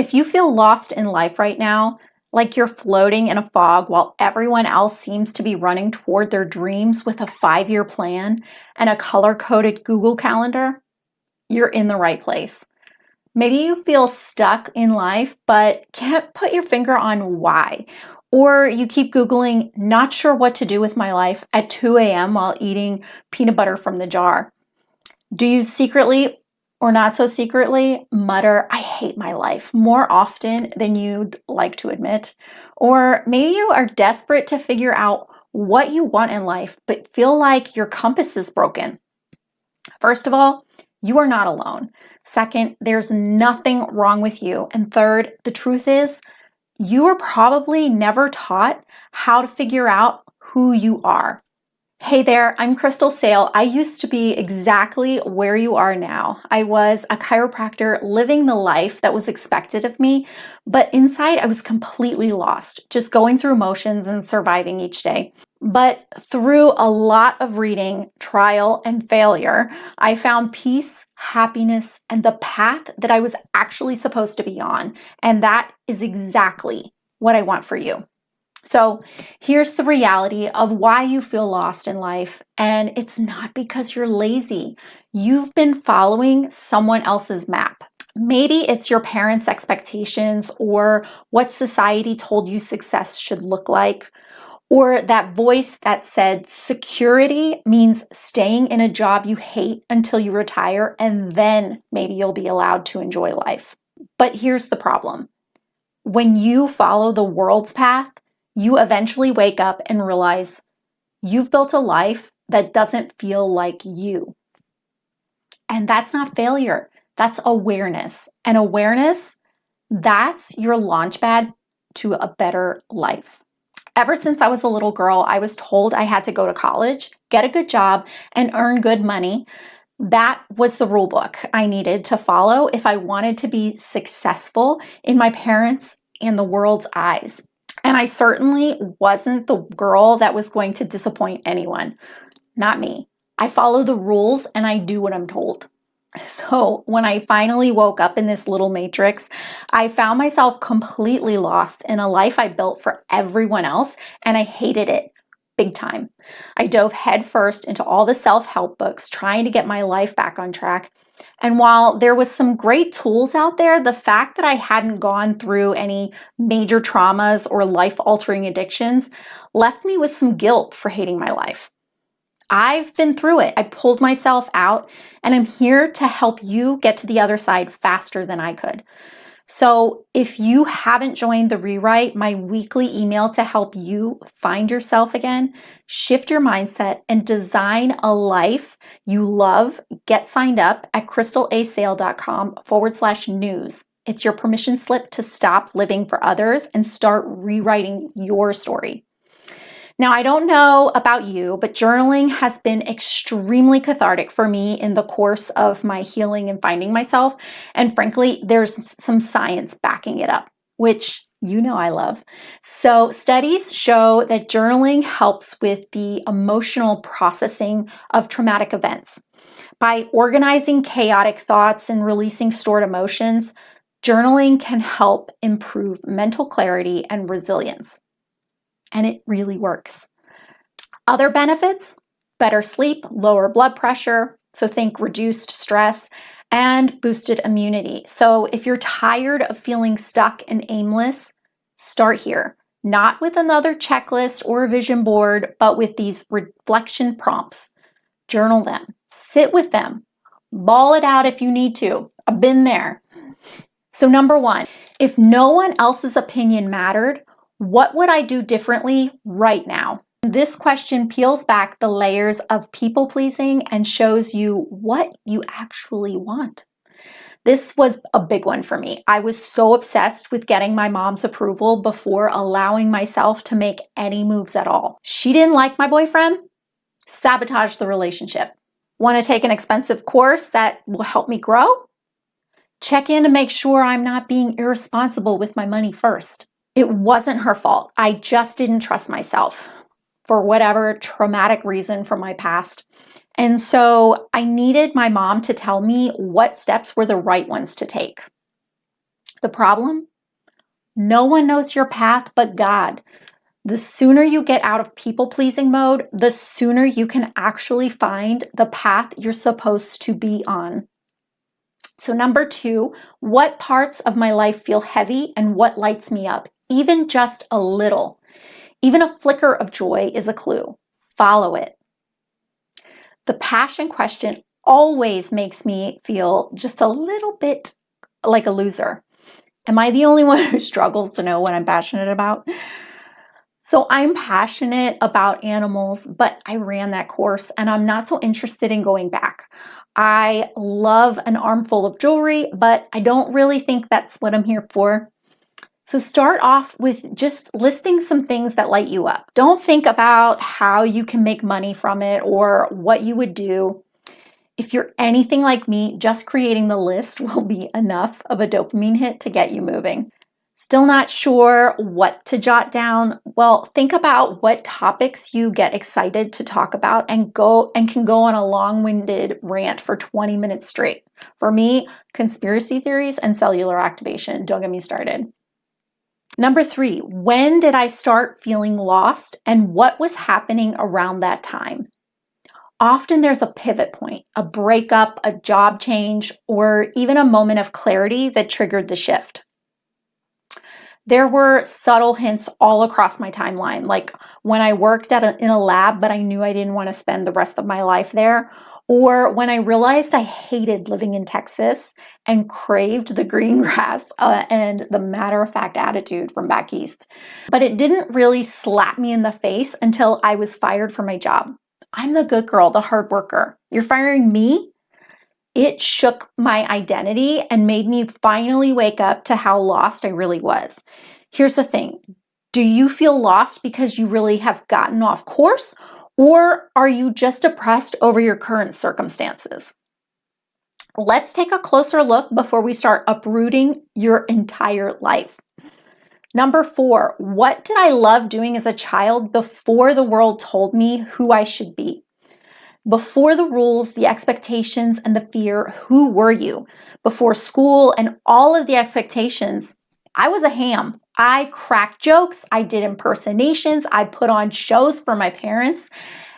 If you feel lost in life right now, like you're floating in a fog while everyone else seems to be running toward their dreams with a 5-year plan and a color-coded Google Calendar, you're in the right place. Maybe you feel stuck in life but can't put your finger on why. Or you keep Googling, not sure what to do with my life at 2 a.m. while eating peanut butter from the jar. Do you secretly or not so secretly mutter, I hate my life more often than you'd like to admit? Or maybe you are desperate to figure out what you want in life, but feel like your compass is broken. First of all, you are not alone. Second, there's nothing wrong with you. And third, the truth is, you were probably never taught how to figure out who you are. Hey there, I'm Crystal Sale. I used to be exactly where you are now. I was a chiropractor living the life that was expected of me, but inside I was completely lost, just going through motions and surviving each day. But through a lot of reading, trial, and failure, I found peace, happiness, and the path that I was actually supposed to be on. And that is exactly what I want for you. So here's the reality of why you feel lost in life. And it's not because you're lazy. You've been following someone else's map. Maybe it's your parents' expectations or what society told you success should look like, or that voice that said security means staying in a job you hate until you retire, and then maybe you'll be allowed to enjoy life. But here's the problem. When you follow the world's path, you eventually wake up and realize you've built a life that doesn't feel like you. And that's not failure, that's awareness. And awareness, that's your launchpad to a better life. Ever since I was a little girl, I was told I had to go to college, get a good job, and earn good money. That was the rule book I needed to follow if I wanted to be successful in my parents' and the world's eyes. And I certainly wasn't the girl that was going to disappoint anyone. Not me. I follow the rules and I do what I'm told. So when I finally woke up in this little matrix, I found myself completely lost in a life I built for everyone else, and I hated it big time. I dove headfirst into all the self-help books, trying to get my life back on track. And while there was some great tools out there, the fact that I hadn't gone through any major traumas or life-altering addictions left me with some guilt for hating my life. I've been through it. I pulled myself out, and I'm here to help you get to the other side faster than I could. So if you haven't joined the Rewrite, my weekly email to help you find yourself again, shift your mindset, and design a life you love, get signed up at crystalasale.com/news. It's your permission slip to stop living for others and start rewriting your story. Now, I don't know about you, but journaling has been extremely cathartic for me in the course of my healing and finding myself. And frankly, there's some science backing it up, which you know I love. So studies show that journaling helps with the emotional processing of traumatic events. By organizing chaotic thoughts and releasing stored emotions, journaling can help improve mental clarity and resilience. And it really works. Other benefits: better sleep, lower blood pressure, so think reduced stress, and boosted immunity. So if you're tired of feeling stuck and aimless, start here. Not with another checklist or a vision board, but with these reflection prompts. Journal them, sit with them, bawl it out if you need to. I've been there. So number one, if no one else's opinion mattered, what would I do differently right now? This question peels back the layers of people pleasing and shows you what you actually want. This was a big one for me. I was so obsessed with getting my mom's approval before allowing myself to make any moves at all. She didn't like my boyfriend? Sabotage the relationship. Want to take an expensive course that will help me grow? Check in to make sure I'm not being irresponsible with my money first. It wasn't her fault. I just didn't trust myself for whatever traumatic reason from my past. And so I needed my mom to tell me what steps were the right ones to take. The problem? No one knows your path but God. The sooner you get out of people-pleasing mode, the sooner you can actually find the path you're supposed to be on. So number 2, what parts of my life feel heavy and what lights me up? Even just a little. Even a flicker of joy is a clue. Follow it. The passion question always makes me feel just a little bit like a loser. Am I the only one who struggles to know what I'm passionate about? So I'm passionate about animals, but I ran that course and I'm not so interested in going back. I love an armful of jewelry, but I don't really think that's what I'm here for. So start off with just listing some things that light you up. Don't think about how you can make money from it or what you would do. If you're anything like me, just creating the list will be enough of a dopamine hit to get you moving. Still not sure what to jot down? Well, think about what topics you get excited to talk about and can go on a long-winded rant for 20 minutes straight. For me, conspiracy theories and cellular activation. Don't get me started. Number 3, when did I start feeling lost and what was happening around that time? Often there's a pivot point, a breakup, a job change, or even a moment of clarity that triggered the shift. There were subtle hints all across my timeline, like when I worked in a lab, but I knew I didn't want to spend the rest of my life there, or when I realized I hated living in Texas and craved the green grass and the matter-of-fact attitude from back east. But it didn't really slap me in the face until I was fired from my job. I'm the good girl, the hard worker. You're firing me? It shook my identity and made me finally wake up to how lost I really was. Here's the thing. Do you feel lost because you really have gotten off course, or are you just depressed over your current circumstances? Let's take a closer look before we start uprooting your entire life. Number 4, what did I love doing as a child before the world told me who I should be? Before the rules, the expectations, and the fear, who were you? Before school and all of the expectations, I was a ham. I cracked jokes, I did impersonations, I put on shows for my parents,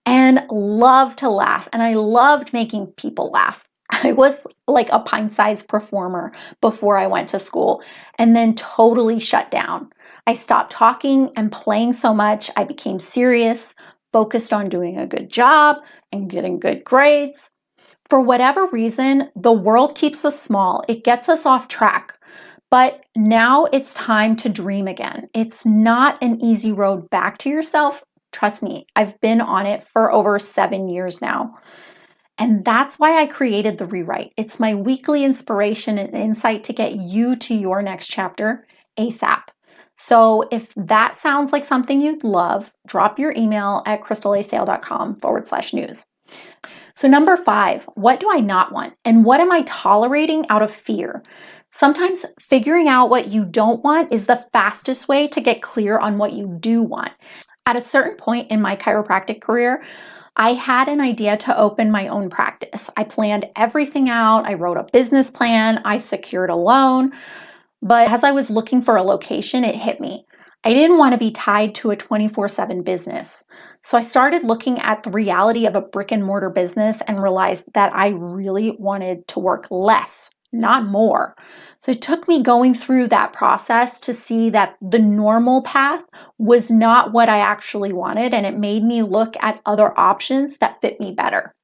and loved to laugh, and I loved making people laugh. I was like a pint-sized performer before I went to school, and then totally shut down. I stopped talking and playing so much, I became serious, focused on doing a good job and getting good grades. For whatever reason, the world keeps us small. It gets us off track. But now it's time to dream again. It's not an easy road back to yourself. Trust me, I've been on it for over 7 years now. And that's why I created The Rewrite. It's my weekly inspiration and insight to get you to your next chapter ASAP. So if that sounds like something you'd love, drop your email at crystalasale.com/news. So number 5, what do I not want? And what am I tolerating out of fear? Sometimes figuring out what you don't want is the fastest way to get clear on what you do want. At a certain point in my chiropractic career, I had an idea to open my own practice. I planned everything out. I wrote a business plan. I secured a loan. But as I was looking for a location, it hit me. I didn't want to be tied to a 24/7 business. So I started looking at the reality of a brick and mortar business and realized that I really wanted to work less, not more. So it took me going through that process to see that the normal path was not what I actually wanted, and it made me look at other options that fit me better.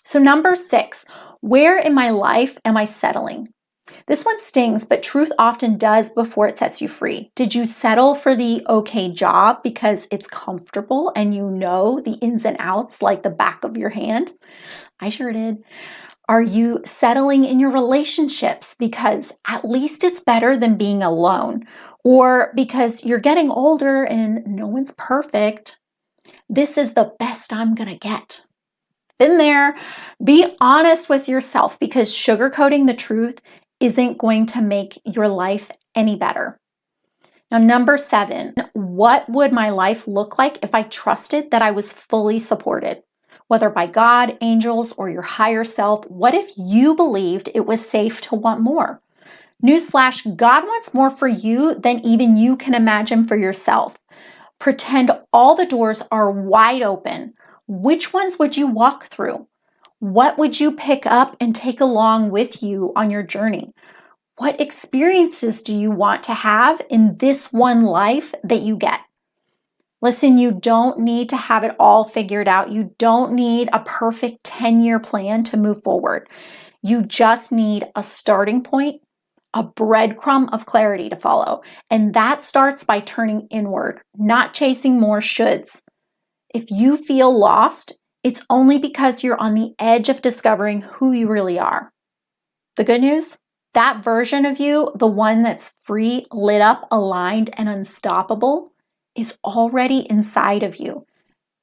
So number 6, where in my life am I settling? This one stings, but truth often does before it sets you free. Did you settle for the okay job because it's comfortable and you know the ins and outs like the back of your hand? I sure did. Are you settling in your relationships because at least it's better than being alone? Or because you're getting older and no one's perfect? This is the best I'm gonna get. Been there. Be honest with yourself because sugarcoating the truth isn't going to make your life any better. Now, number 7, what would my life look like if I trusted that I was fully supported? Whether by God, angels, or your higher self, what if you believed it was safe to want more? Newsflash, God wants more for you than even you can imagine for yourself. Pretend all the doors are wide open. Which ones would you walk through? What would you pick up and take along with you on your journey? What experiences do you want to have in this one life that you get? Listen, you don't need to have it all figured out. You don't need a perfect 10-year plan to move forward. You just need a starting point, a breadcrumb of clarity to follow. And that starts by turning inward, not chasing more shoulds. If you feel lost, it's only because you're on the edge of discovering who you really are. The good news? That version of you, the one that's free, lit up, aligned, and unstoppable, is already inside of you.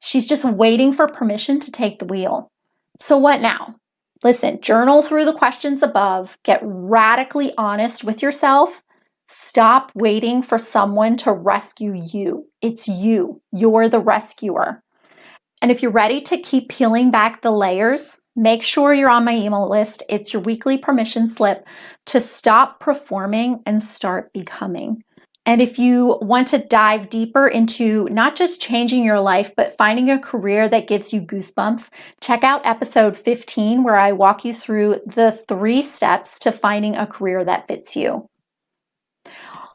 She's just waiting for permission to take the wheel. So what now? Listen, journal through the questions above, get radically honest with yourself. Stop waiting for someone to rescue you. It's you. You're the rescuer. And if you're ready to keep peeling back the layers, make sure you're on my email list. It's your weekly permission slip to stop performing and start becoming. And if you want to dive deeper into not just changing your life, but finding a career that gives you goosebumps, check out episode 15, where I walk you through the 3 steps to finding a career that fits you.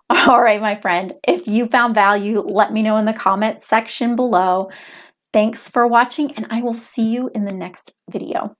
All right, my friend, if you found value, let me know in the comment section below. Thanks for watching, and I will see you in the next video.